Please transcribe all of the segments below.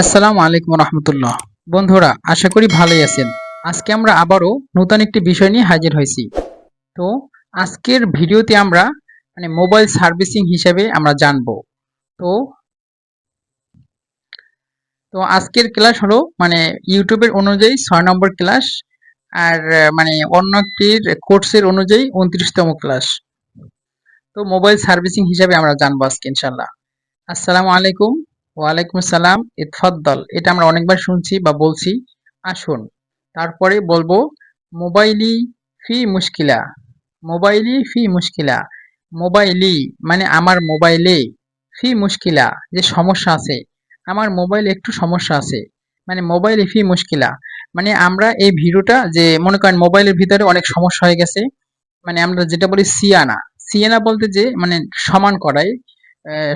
আসসালামু আলাইকুম রহমতুল্লাহ। বন্ধুরা, আশা করি ভালোই আছেন। আজকে আমরা আবারও নতুন একটি বিষয় নিয়ে হাজির হয়েছি। তো আজকের ভিডিওতে আমরা মোবাইল সার্ভিসিং হিসেবে আমরা জানবো। তো তো আজকের ক্লাস হলো ইউটিউবের অনুযায়ী 6 নম্বর ক্লাস, আর অন্য একটির কোর্সের অনুযায়ী 29তম ক্লাস। তো মোবাইল সার্ভিসিং হিসেবে আমরা জানবো আজকে ইনশাল্লাহ। আসসালামু আলাইকুম। ওয়ালাইকুম আসসালাম। ইতফাদ্দল, এটা আমরা অনেকবার শুনছি বা বলছি। আসুন, তারপরে বলবো মোবাইলি ফি মুশকিলা। মোবাইলি ফি মুশকিলা। মোবাইলি মানে আমার মোবাইলে, ফি মুশকিলা যে সমস্যা আছে, আমার মোবাইলে একটু সমস্যা আছে। মোবাইলে ফি মুশকিলা মানে আমরা এই ভিডিওটা যে মনে করেন মোবাইলের ভিতরে অনেক সমস্যা হয়ে গেছে, আমরা যেটা বলি সিয়ানা। সিয়ানা বলতে যে সমান করাই,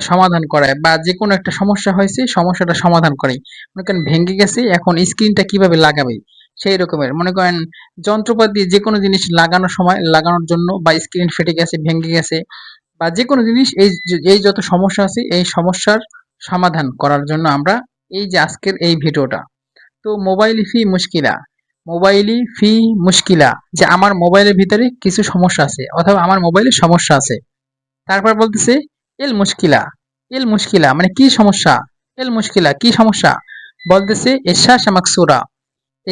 সমাধান করায়, বা যে কোনো একটা সমস্যা হয়েছে সমস্যাটা সমাধান করে। মনে করেন ভেঙে গেছে, এখন স্ক্রিনটা কিভাবে লাগাবে সেই রকমের মনে করেন যন্ত্রপাতি যে কোনো জিনিস লাগানোর সময় লাগানোর জন্য, বা স্ক্রিন ফেটে গেছে, ভেঙে গেছে, বা যে কোনো জিনিস এই যত সমস্যা আছে এই সমস্যার সমাধান করার জন্য আমরা এই যে আজকের এই ভিডিওটা। তো মোবাইল ফি মুশকিলা, মোবাইলি ফি মুশকিলা যে আমার মোবাইলের ভিতরে কিছু সমস্যা আছে অথবা আমার মোবাইলে সমস্যা আছে। তারপর বলতেছে এল মুশকিলা। এল মুশকিলা মানে কি সমস্যা? এল মুশকিলা কি সমস্যা? বলতেছে এশাশা মাকসুরা।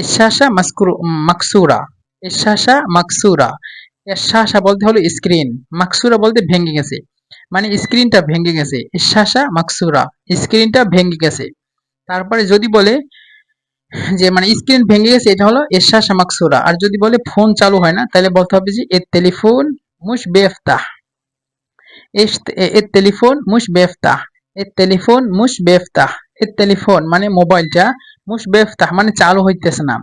এশাশা মাকসুরা। এশাশা মাকসুরা। এশাশা বলতে হলো স্ক্রিন, মাকসুরা বলতে ভেঙে গেছে, স্ক্রিনটা ভেঙে গেছে। এশাশা মাকসুরা, স্ক্রিনটা ভেঙে গেছে। তারপরে যদি বলে যে স্ক্রিন ভেঙে গেছে, এটা হলো এশাশা মাকসুরা। আর যদি বলে ফোন চালু হয় না, তাহলে বলতে হবে যে এর টেলিফোন মুশ বেফতাহ। التليفون مش بيفتح। التليفون مش بيفتح। التليفون মানে মোবাইলটা, মুশ বেফতাহ মানে চালু হইতেছে না।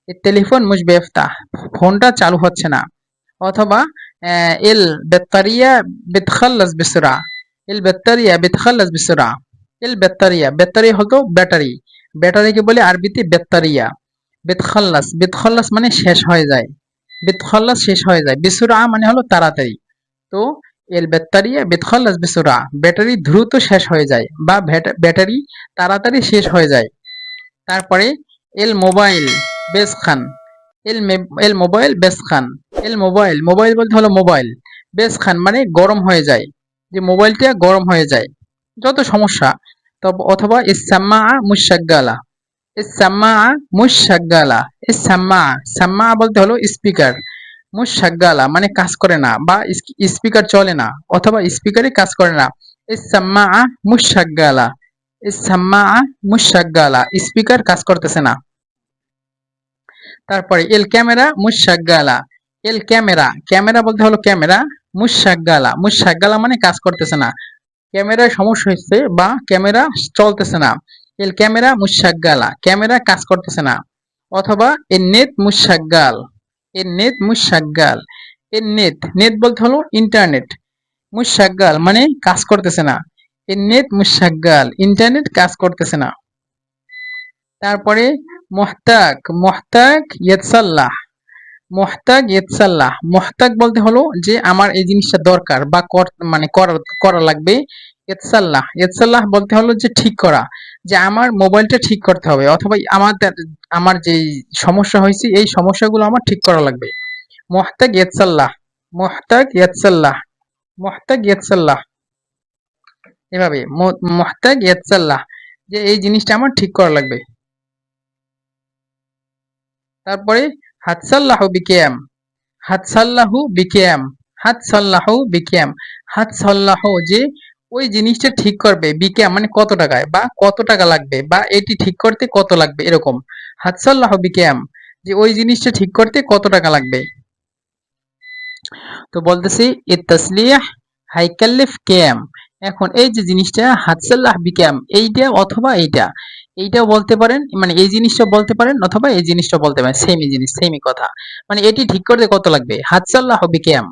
التليفون مش بيفتح, ফোনটা চালু হচ্ছে না। অথবা এল ব্যাটারিয়া بتخلص بسرعة। البطارية بتخلص بسرعة। البطارية ব্যাটারি হলো ব্যাটারি, ব্যাটারিকে বলে আরবিতে ব্যাটারিয়া। بتخلص بتخلص মানে শেষ হয়ে যায়, بتخلص শেষ হয়ে যায়, بسرعة মানে হলো তাড়াতাড়ি। তো এল ব্যাটারিয়া বেতখল্লাস বিসুরা, ব্যাটারি দ্রুত শেষ হয়ে যায় বা ব্যাটারি তাড়াতাড়ি শেষ হয়ে যায়। তারপরে এল মোবাইল বেস খান। এল মোবাইল বেস খান। এল মোবাইল, মোবাইল বলতে হলো মোবাইল, বেস খান মানে গরম হয়ে যায়, যে মোবাইলটা গরম হয়ে যায় যত সমস্যা। তবে অথবা ইসাম্মা মুশাগ্গালা। ইসাম্মা মুশাগ্গালা। ইসাম্মা, সাম্মা বলতে হলো স্পিকার, মুশাগ্গালা মানে কাজ করে না বা স্পিকার চলে না অথবা স্পিকারে কাজ করে না। ইসাম্মা মুশাগ্গালা। ইসাম্মা মুশাগ্গালা স্পিকার কাজ করতেছে না। তারপরে এল ক্যামেরা মুশাগ্গালা। এল ক্যামেরা, ক্যামেরা বলতে হলো ক্যামেরা, মুশাগ্গালা, মুশাগ্গালা মানে কাজ করতেছে না, ক্যামেরায় সমস্যা হচ্ছে বা ক্যামেরা চলতেছে না। এল ক্যামেরা মুশাগ্গালা, ক্যামেরা কাজ করতেছে না। অথবা এর নেট মুশাগ্গাল। এর নেট মুশাগ্গাল। এর নেট, নেট বলতে হলো ইন্টারনেট, মুশাগ্গাল মানে কাজ করতেছে না। এর নেট মুশাগ্গাল, ইন্টারনেট কাজ করতেছে না। তারপরে মুহতাক, মুহতাক ইয়াতসাল্লাহ। মুহতাক ইয়াতসাল্লাহ, মুহতাক বলতে হলো যে আমার এই জিনিসটা দরকার বা করা লাগবে। ইয়াতসাল্লাহ, ইয়াতসাল্লাহ বলতে হলো যে ঠিক করা, যে আমার মোবাইলটা ঠিক করতে হবে অথবা আমার যে সমস্যা হয়েছে এই সমস্যাগুলো আমার ঠিক করা লাগবে। মুহতাক ইয়াতসাল্লাহ। মুহতাক ইয়াতসাল্লাহ। মুহতাক ইয়াতসাল্লাহ, এভাবে মুহতাক ইয়াতসাল্লাহ যে এই জিনিসটা আমার ঠিক করা লাগবে। তারপরে হাতসাল্লাহু বিকিয়াম। হাতসাল্লাহু বিকিয়াম। হাতসাল্লাহু বিকিয়াম। হাতসাল্লাহু যে ওই জিনিসটা ঠিক করবে, বিকিয়াম মানে কত টাকায় বা কত টাকা লাগবে বা এটি ঠিক করতে কত লাগবে এরকম। হাতসাল্লাহু বিকিয়াম যে ওই জিনিসটা ঠিক করতে কত টাকা লাগবে। তো বলতেছি ইত্তাসলিহ হাইকাল্লিফ কেম। এখন এই যে জিনিসটা হাতসাল্লাহ বিকাম, এইটা অথবা এইটা, এইটাও বলতে পারেন, এই জিনিসটা বলতে পারেন অথবা এই জিনিসটা বলতে পারেন, সেমই জিনিস সেমই কথা। এটি ঠিক করতে কত লাগবে, হাতসাল্লাহ বিকাম।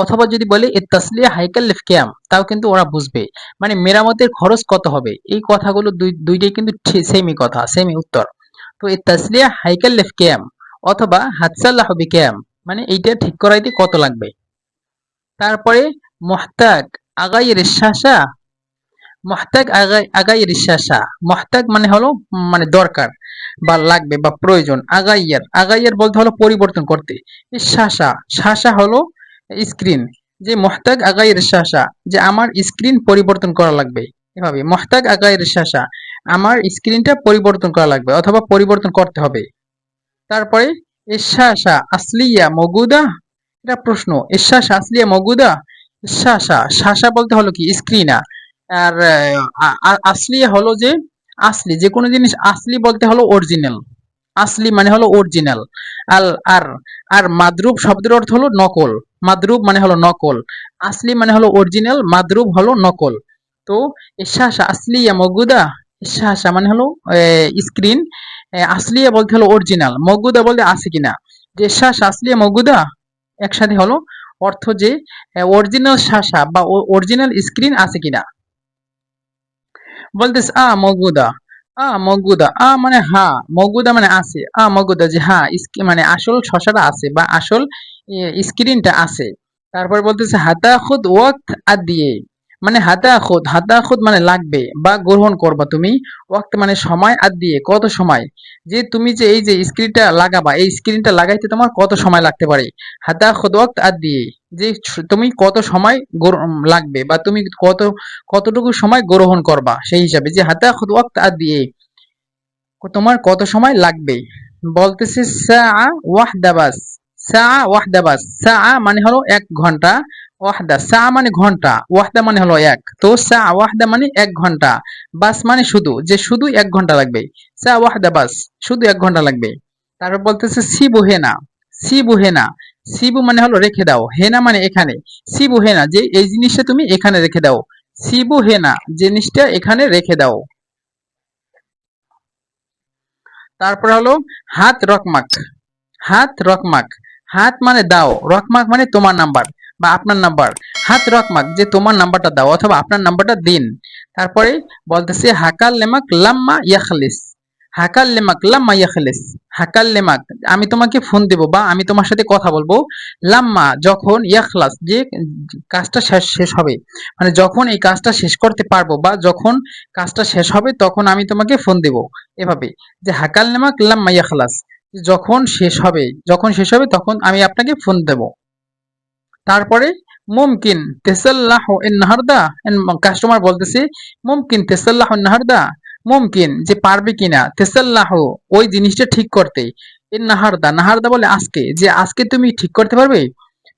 অথবা যদি বলে ইত্তাসলিহ হাইকাল্লিফ কেম, তাও কিন্তু ওরা বুঝবে, মেরামতের খরচ কত হবে। এই কথাগুলো দুইটাই কিন্তু সেমই কথা, সেমই উত্তর। তো ইত্তাসলিহ হাইকাল্লিফ কেম অথবা হাতসাল্লাহ বিকাম এইটা ঠিক করাইতে কত লাগবে। তারপরে মুহতাক আগাইয়ের শাসা। মুহতাজ আগাইয়ের শাসা। মুহতাজ মানে হলো মানে দরকার বা লাগবে বা প্রয়োজন। আগাইয়ার বলতে হলো পরিবর্তন করতে। শাসা শাসা হলো স্ক্রিন। যে মুহতাজ আগাইয়ের শাসা, যে আমার স্ক্রিন পরিবর্তন করা লাগবে। এভাবে মুহতাজ আগাইয়ের শাসা, আমার স্ক্রিনটা পরিবর্তন করা লাগবে অথবা পরিবর্তন করতে হবে। তারপরে ইশাশা আসলিয়া মগুদা, এটা প্রশ্ন। ইশাশা আসলিয়া মগুদা, শাসা শাসা বলতে হলো কি স্ক্রিনা, আর আসলিয়া হলো যে আসলি, যে কোনো জিনিস আসলি বলতে হলো অরিজিনাল। আসলি মানে হলো অরিজিনাল। আল আর আর মাদরুব শব্দের অর্থ হলো নকল। মাদরুব মানে হলো নকল, আসলি মানে হলো অরিজিনাল, মাদরুব হলো নকল। তো ইশাশা আসলিয়া মগুদা, ইশাশা মানে হলো স্ক্রিন, আসলিয়া বলতে হলো অরিজিনাল, মগুদা বলতে আছে কিনা। যে ইশাশা আসলিয়া মগুদা একসাথে হলো অর্থ যে অরিজিনাল শাসা বা অরিজিনাল স্ক্রিন আছে কিনা। বলতেছে মগুদা, মগুদা, মানে হ্যাঁ, মগুদা মানে আছে, মগুদা যে হ্যাঁ মানে আসল শসাটা আছে বা আসল স্ক্রিনটা আছে। তারপর বলতেছে হাতা খুদ ওয়াক্ত আদিয়ে, মানে হাতা খুদ মানে লাগবে বা গ্রহণ করবা তুমি, ওয়াক্ত মানে সময়, আদিয়ে কত সময়, যে তুমি যে এই যে স্ক্রিনটা লাগাবা, এই স্ক্রিনটা লাগাইতে তোমার কত সময় লাগতে পারে। হাতা খুদ ওয়াক্ত আদিয়ে, যে তুমি কত সময় লাগবে বা তুমি কতটুকু সময় গ্রহণ করবা সেই হিসাবে, যে হাতা খুদ ওয়াক্ত আদিয়ে তোমার কত সময় লাগবে। বলতেছে সা ওয়াহদা বাস, সা ওয়াহদা বাস, সা মানে হলো 1 ঘন্টা, ওয়াহদা সা মানে ঘন্টা, ওয়াহদা মানে হলো এক, তো সা ওয়াহদা মানে 1 ঘন্টা, বাস মানে শুধু, যে শুধু 1 ঘন্টা লাগবে। সা ওয়াহদা বাস, শুধু 1 ঘন্টা লাগবে। তারপর বলতেছে সিবু হেনা, সিবু হেনা, সিবু মানে হলো রেখে দাও, হেনা মানে এখানে, সিবু হেনা যে এই জিনিসটা তুমি এখানে রেখে দাও, সিবু হেনা জিনিসটা এখানে রেখে দাও। তারপর হলো হাত রকমাক, হাত রকমাক, হাত মানে দাও, রকমাক মানে তোমার নাম্বার বা আপনার নাম্বার। হাত রকমাক যে তোমার নাম্বারটা দাও অথবা আপনার নাম্বারটা দিন। তারপরে বলতেছে হাকাল লেমাক লাম্মা ইয়াখলিস, হাকাল লেমাক লাম্মা ইয়াখলিস, হাকাল লেমাক আমি তোমাকে ফোন দেব বা আমি তোমার সাথে কথা বলবো, লাম্মা যখন, ইয়াখলাস যে কাজটা শেষ হবে, মানে যখন এই কাজটা শেষ করতে পারবো বা যখন কাজটা শেষ হবে তখন আমি তোমাকে ফোন দেব। এভাবে যে হাকাল লেমাক লাম্মা ইয়াখলাস, যখন শেষ হবে তখন আমি আপনাকে ফোন দেব। তারপরে মুমকিন তেসাল্লাহ নাহারদা, কাস্টমার বলতেছে মুমকিন তেসাল্লাহ নাহারদা, মুমকিন যে পারবে কিনা, তেসাল্লাহ ওই জিনিসটা ঠিক করতে, নাহারদা, নাহারদা বলে আজকে, যে আজকে তুমি ঠিক করতে পারবে।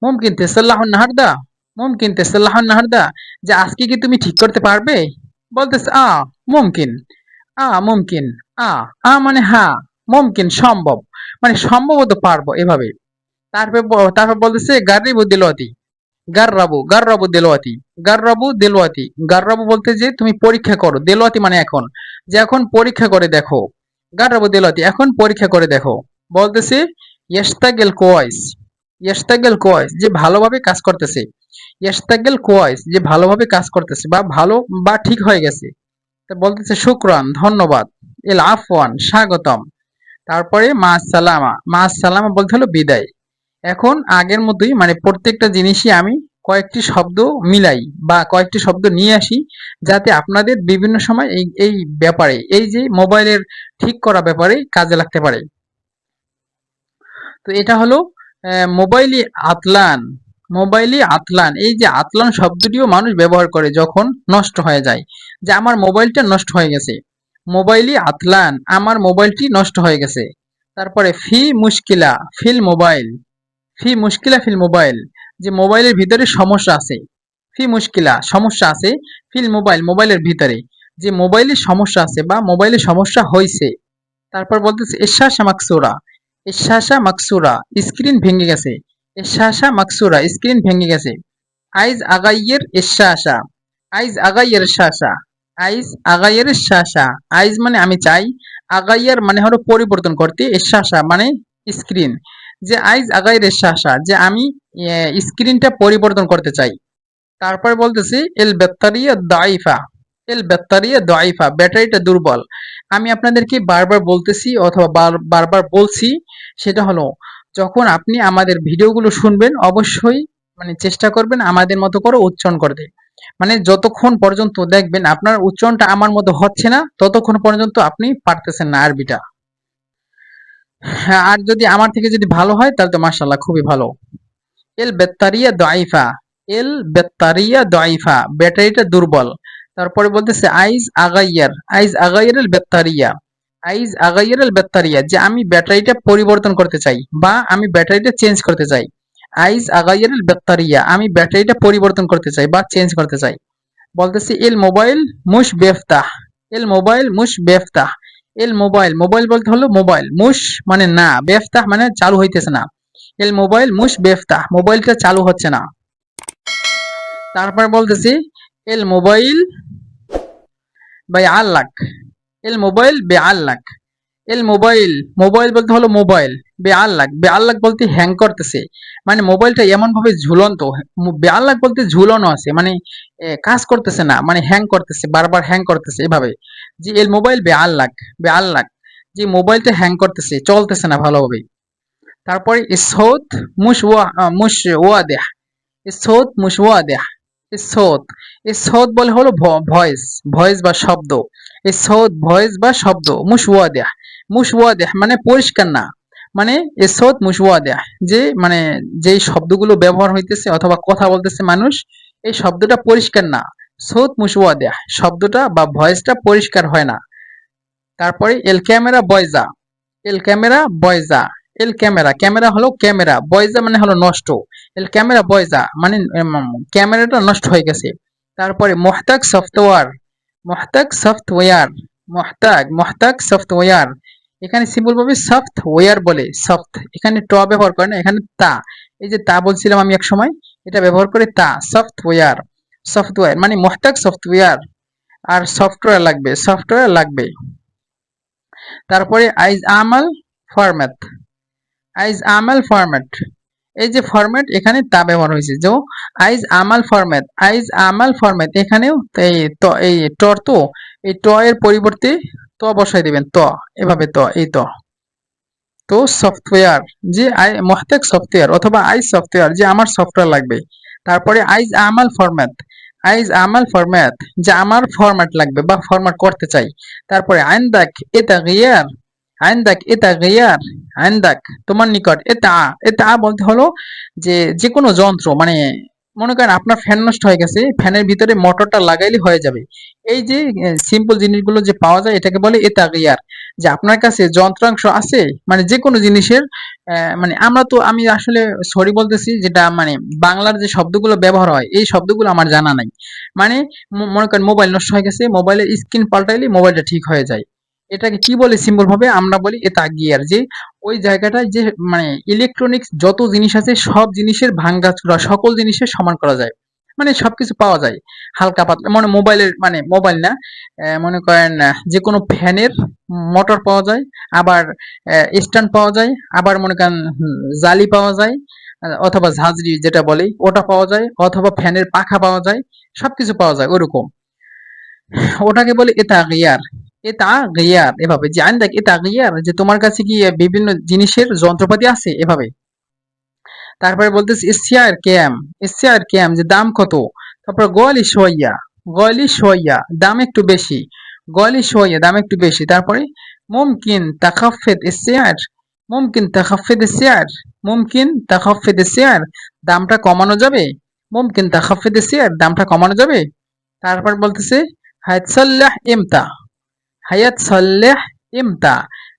মুমকিন তেসাল্লাহ নাহারদা, মুমকিন তেসাল্লাহ নাহারদা, যে আজকে কি তুমি ঠিক করতে পারবে। বলতেছে মুমকিন, মুমকিন, আ মানে হ্যাঁ, মুমকিন সম্ভব, মানে সম্ভবত পারবো এভাবে। তারপর বলতেছে গার্রিবু দিলওয়াতি, গার্রাবু দিলওয়াতি, গার্রাবু দিলওয়াতি, গার্রাবু বলতে যে তুমি পরীক্ষা করো, দিলওয়াতি মানে এখন, যে এখন পরীক্ষা করে দেখো। গার্রাবু দিলওয়াতি এখন পরীক্ষা করে দেখো। বলতেছে ইয়েস্তাগেল কোয়াইস, ইয়েস্তাগেল কোয়াইস যে ভালোভাবে কাজ করতেছে, ইয়েস্তাগেল কোয়াইস যে ভালোভাবে কাজ করতেছে বা ভালো বা ঠিক হয়ে গেছে। তা বলতেছে শুকরান ধন্যবাদ, এল আফওয়ান স্বাগতম। তারপরে মা সালামা, মা সালামা বলতে হলো বিদায়। এখন আগের মতোই মানে প্রত্যেকটা জিনিসই আমি কয়েকটি শব্দ মিলাই বা কয়েকটি শব্দ নিয়ে আসি, যাতে আপনাদের বিভিন্ন সময় এই ব্যাপারে, এই যে মোবাইলের ঠিক করা ব্যাপারে কাজে লাগতে পারে। তো এটা হলো মোবাইলি আতলান, মোবাইলি আতলান, এই যে আতলান শব্দটিও মানুষ ব্যবহার করে যখন নষ্ট হয়ে যায়, যে আমার মোবাইলটা নষ্ট হয়ে গেছে, মোবাইলি আতলান আমার মোবাইলটি নষ্ট হয়ে গেছে। তারপরে ফি মুশকিলা ফিল মোবাইল, ফি মুশকিলা ফিল মোবাইল যে মোবাইলের ভিতরে সমস্যা আছে, ফি মুশকিলা সমস্যা আছে, ফিল মোবাইল মোবাইলের ভিতরে যে মোবাইলের সমস্যা আছে বা মোবাইলের সমস্যা হয়েছে। তারপর বলতেছে এশাশা মাকসুরা, এশাশা মাকসুরা স্ক্রিন ভেঙে গেছে, এশাশা মাকসুরা স্ক্রিন ভেঙে গেছে। আইজ আগাইয়ের এশাশা, আইজ আগাইয়ের শাসা, আইজ আগাইয়ের শাসা, আইজ মানে আমি চাই, আগাইয়ার মানে হলো পরিবর্তন করতে, এশাশা মানে স্ক্রিন, যে আইজ আগাইয়ের শাসা যে আমি স্ক্রিনটা পরিবর্তন করতে চাই। তারপর বলতেছি এল ব্যাটারিয়া দাইফা, এল ব্যাটারিয়া দাইফা ব্যাটারিটা দুর্বল। আমি আপনাদেরকে বারবার বলতেছি অথবা বারবার বলছি, সেটা হলো যখন আপনি আমাদের ভিডিওগুলো শুনবেন অবশ্যই মানে চেষ্টা করবেন আমাদের মতো করে উচ্চারণ করতে। মানে যতক্ষণ পর্যন্ত দেখবেন আপনার উচ্চারণটা আমার মতো হচ্ছে না, ততক্ষণ পর্যন্ত আপনি পারতেছেন না আরবিটা। হ্যাঁ, আর যদি আমার থেকে যদি ভালো হয় তাহলে তো মাশাআল্লাহ খুবই ভালো। এল বেত্তারিয়া দাইফা, এল বেত্তারিয়া দাইফা, ব্যাটারিটা দুর্বল। তারপরে বলতেছে আইজ আগাইয়ার এল বেত্তারিয়া, আইজ আগাইয়ার এল বেত্তারিয়া, যে আমি ব্যাটারিটা পরিবর্তন করতে চাই বা আমি ব্যাটারিটা চেঞ্জ করতে চাই। আইজ আগাইয়ার এল বেত্তারিয়া, আমি ব্যাটারিটা পরিবর্তন করতে চাই বা চেঞ্জ করতে চাই। বলতেছি এল মোবাইল মুশ বেফতাহ, এল মোবাইল মুশ বেফতাহ, এল মোবাইল, মোবাইল বলতে হলো মোবাইল, মুশ মানে না, বেফতাহ মানে চালু হইতেছে না। এল মোবাইল মুশ বেফতাহ, মোবাইলটা চালু হচ্ছে না। তারপর বলতেছি এল মোবাইল বাই আল্লাক, এল মোবাইল বে আল্লাক, এল মোবাইল, মোবাইল বলতে হলো মোবাইল, বে আল্লাক, বে আল্লাক বলতে হ্যাং করতেছে, মানে মোবাইলটা এমন ভাবে ঝুলন্ত, বে আল্লাক বলতে ঝুলনো আছে, মানে কাজ করতেছে না, মানে হ্যাং করতেছে, বারবার হ্যাং করতেছে এভাবে। যে এল মোবাইল বে আল্লাক, বে আল্লাক, যে মোবাইলটা হ্যাং করতেছে, চলতেছে না ভালোভাবে। তারপরে ইসহত মুশ ওয়াদেহ, ইসহত মুশ ওয়াদেহ, ইসহত, ইসহত বলে হলো ভয়েস, ভয়েস বা শব্দ, ইসহত ভয়েস বা শব্দ, মুশ ওয়াদেহ, মুশ ওয়াদেহ মানে পরিষ্কার না, মানে ইসহত মুশ ওয়াদেহ, যে মানে যেই শব্দগুলো ব্যবহার হইতেছে অথবা কথা বলতেছে মানুষ, এই শব্দটা পরিষ্কার না। সৌত মুশ ওয়াদেহ, শব্দটা বা ভয়েসটা পরিষ্কার হয় না। তারপরে এল ক্যামেরা বয়জা, এল ক্যামেরা বয়জা, এল ক্যামেরা, ক্যামেরা হলো ক্যামেরা, বয়জা মানে হলো নষ্ট, এল ক্যামেরা বয়জা মানে ক্যামেরাটা নষ্ট হয়ে গেছে। তারপরে মোহতাক সফটওয়্যার, মোহতাক সফটওয়্যার, মোহতাক সফটওয়্যার, এখানে সিম্পল ভাবে সফটওয়্যার বলে, সফট এখানে ট ব্যবহার করে না, এখানে তা, এই যে তা বলছিলাম আমি এক সময়, এটা ব্যবহার করে তা, সফটওয়্যার, সফটওয়্যার মানে মোহতাক সফটওয়্যার, আর সফটওয়্যার লাগবে, সফটওয়্যার লাগবে। তারপরে আইজ আমাল ফরম্যাট, আইজ আমাল ফরম্যাট, এই যে ফরম্যাট এখানে তা ব্যবহার হয়েছে, যে আইজ আমাল ফরম্যাট, আইজ আমাল ফরম্যাট, এখানেও এই ত, এই টর তো, এই ট এর পরিবর্তে ত বসাই দিবেন, ত এভাবে, ত এই ত, তো সফটওয়্যার, যে মহতেক সফটওয়্যার অথবা আইজ সফটওয়্যার, যে আমার সফটওয়্যার লাগবে। তারপরে আইজ আমাল ফরম্যাট, আইজ আমাল ফরম্যাট, যে আমার ফরম্যাট লাগবে বা ফরম্যাট করতে চাই। তারপরে আইন্দাক এটা গিয়ার, আইন্দাক এটা গিয়ার, আইন্দাক তোমার নিকট, এটা, এটা বলতে হলো যে যে কোনো যন্ত্র, মানে মনে করেন আপনার ফ্যান নষ্ট হয়ে গেছে, ফ্যানের ভিতরে মোটরটা লাগাইলে হয়ে যাবে। এই যে সিম্পল জিনিসগুলো যে পাওয়া যায় এটাকে বলে এটা গিয়ার, যে আপনার কাছে যন্ত্রাংশ আছে, মানে যে কোনো জিনিসের মানে আমরা তো, আমি আসলে সরি বলতেছি, যেটা মানে বাংলার যে শব্দগুলো ব্যবহার হয় এই শব্দগুলো আমার জানা নাই। মানে মনে করেন মোবাইল নষ্ট হয়ে গেছে, মোবাইলের স্ক্রিন পাল্টাইলে মোবাইলটা ঠিক হয়ে যায়, এটাকে কি বলে সিম্পল ভাবে আমরা বলি এটা গিয়ার, যে ওই জায়গাটায় যে মানে ইলেকট্রনিক্স যত জিনিস আছে সব জিনিসের ভাঙ্গাচুরা সকল জিনিসের সমান করা যায়, মানে সবকিছু পাওয়া যায় হালকা পাতলা, মানে মোবাইলের, মানে মোবাইল না, মনে করেন যে কোনো ফ্যানের মোটর পাওয়া যায়, আবার স্ট্যান্ড পাওয়া যায়, আবার মনে করেন জালি পাওয়া যায়, অথবা ঝাঁঝরি যেটা বলে ওটা পাওয়া যায়, অথবা ফ্যানের পাখা পাওয়া যায়, সবকিছু পাওয়া যায় ওরকম, ওটাকে বলে এটা গিয়ার, এটা গিয়ার এভাবে, যে আইন দেখ এটা গিয়ার, যে তোমার কাছে কি বিভিন্ন জিনিসের যন্ত্রপাতি আছে এভাবে। তারপরে বলতেছে ইসিয়ার ক্যাম, ইসিয়ার ক্যাম যে দাম কত। তারপর গলি সোয়া, গলি সোয়া দাম একটু বেশি, গলি সোয়া দাম একটু বেশি। তারপরে মুমকিন তাখাফফিদ ইসিয়ার, মুমকিন তাখাফফিদ ইসিয়ার, মুমকিন তাখাফফিদ ইসিয়ার, দামটা কমানো যাবে, মুমকিন তাখাফফিদ ইসিয়ার, দামটা কমানো যাবে। তারপর বলতেছে হায়াতসাল্লাহ ইমতা, হায়াতসাল্লাহ ইমতা,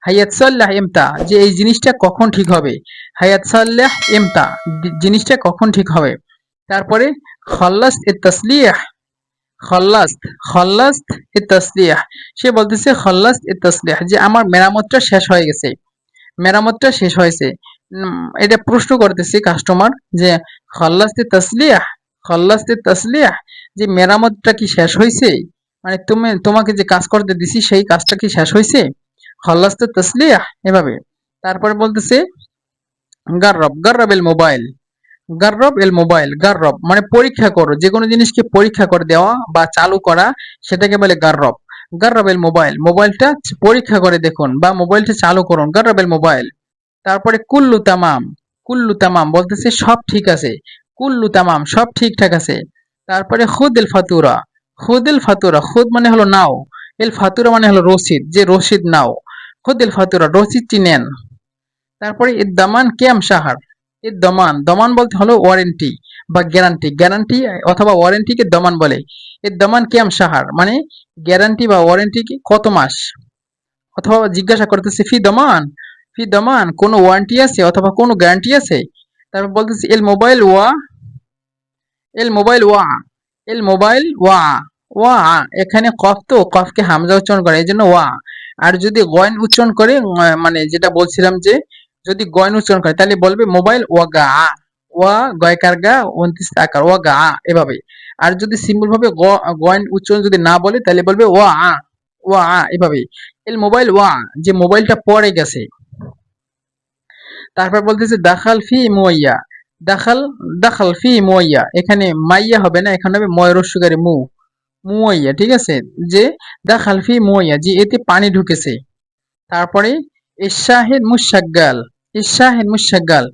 হায়াতসাল্লাহ ইমতা, যে এই জিনিসটা কখন ঠিক হবে, হায়াতসাল্লাহ ইমতা, জিনিসটা কখন ঠিক হবে। তারপরে খল্লাস্ত এ তসলিহ, খল্লাস্ত, খল্লাস্ত এ তসলিহ, সে বলতেছে খল্লাস্ত এ তসলিহ, যে আমার মেরামতটা শেষ হয়ে গেছে, মেরামতটা শেষ হয়েছে। এটা প্রশ্ন করতেছে কাস্টমার, যে খল্লাস্তে তসলিহ, খল্লাস্তে তসলিহ, যে মেরামতটা কি শেষ হয়েছে, মানে তুমি, তোমাকে যে কাজ করতে দিছি সেই কাজটা কি শেষ হয়েছে, খল্লাস্তে তসলিহ এভাবে। তারপরে বলতেছে গার্রব, গার্রব এল মোবাইল, গার্রব এল মোবাইল, গার্রব মানে পরীক্ষা করো, যে কোনো জিনিসকে পরীক্ষা করে দেওয়া বা চালু করা, সেটাকে বলে গার্রব। গার্রব এল মোবাইল, মোবাইলটা পরীক্ষা করে দেখুন বা মোবাইলটা চালু করুন, গার্রব এল মোবাইল। তারপরে কুল্লু তামাম, কুল্লু তামাম বলতেছে সব ঠিক আছে, কুল্লু তামাম, সব ঠিকঠাক আছে। তারপরে খুদিল ফাতুরা, খুদিল ফাতুরা, খুদ মানে হলো নাও, এল ফাতুরা মানে হলো রসিদ, যে রসিদ নাও। খুদিল ফাতুরা, রসিদটি নেন। তারপরে ইদ্দামান কেম সাহার, ইদ্দমান, দমান বলতে হলো ওয়ারেন্টি বা গ্যারান্টি, গ্যারান্টি অথবা ওয়ারেন্টিকে দমান বলে। ইদ্দামান কেম সাহার মানে গ্যারান্টি বা ওয়ারেন্টি কি কত মাস, অথবা জিজ্ঞাসা করতেছে ফি দমান, ফি দমান কোনো ওয়ারেন্টি আছে অথবা কোনো গ্যারান্টি আছে। তারপর বলতেছে এল মোবাইল ওয়া, এল মোবাইল ওয়া, এল মোবাইল ওয়া, ওয়া, এখানে কফ, তো কফকে হামজা উচ্চারণ করে এই জন্য ওয়া। আর যদি গয়েন উচ্চারণ করে মানে যেটা বলছিলাম যে যদি গয়েন উচ্চারণ করে তাহলে বলবে মোবাইল ওয়াগা, ওয়া গয়কার গা 29 আকার ওয়াগা, এভাবে। আর যদি সিম্পল ভাবে গয়েন উচ্চারণ যদি না বলে তাহলে বলবে ওয়া, ওয়া, এভাবে। এল মোবাইল ওয়া, যে মোবাইলটা পড়ে গেছে। তারপর বলতেছে দাখাল ফি মুয়াইয়া, দাখাল, দাখাল ফি মুয়াইয়া, এখানে মাইয়া হবে না, এখানে হবে ময়রস্যকারী মু, মুয়াইয়া, ঠিক আছে। যে দাখাল ফি মুয়াইয়া, যে এতে পানি ঢুকেছে। তারপরে ইশাহিন মুশাগ্গাল, ইশাহিন মুশাগ্গাল,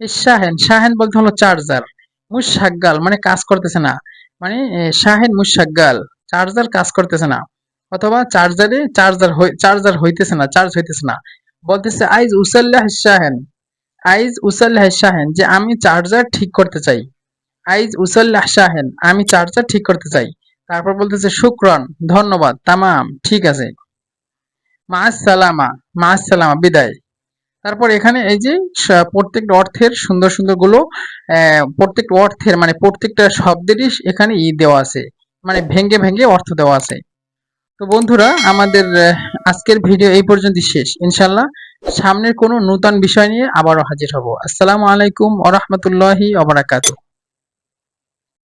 ইশাহেন, শাহেন বলতে হলো চার্জার, মুশাগ্গাল মানে কাজ করতেছে না, মানে শাহেন মুশাগ্গাল, চার্জার কাজ করতেছে না, অথবা চার্জারে চার্জার হইতেছে না, চার্জ হইতেছে না। বলতেছে আইজ উসাল্লাহ শাহেন, আইজ উসাল্লাহ শাহেন, যে আমি চার্জার ঠিক করতে চাই। আইজ উসাল্লাহ শাহেন, আমি চার্জার ঠিক করতে চাই। তারপর বলতেছে শুক্রন, ধন্যবাদ, তামাম ঠিক আছে। মাস সালামা, মাস সালামা, বিদায়। তারপর এখানে এই যে প্রত্যেকটা অর্থের সুন্দর সুন্দর গুলো, প্রত্যেকটা অর্থের মানে প্রত্যেকটা শব্দেরই এখানে দেওয়া আছে, মানে ভেঙ্গে ভেঙ্গে অর্থ দেওয়া আছে। তো বন্ধুরা আমাদের আজকের ভিডিও এই পর্যন্তই শেষ। ইনশাল্লাহ সামনের কোনো নূতন বিষয় নিয়ে আবারও হাজির হব। আসসালামু আলাইকুম ওয়া রাহমাতুল্লাহি ওয়া বারাকাতুহু।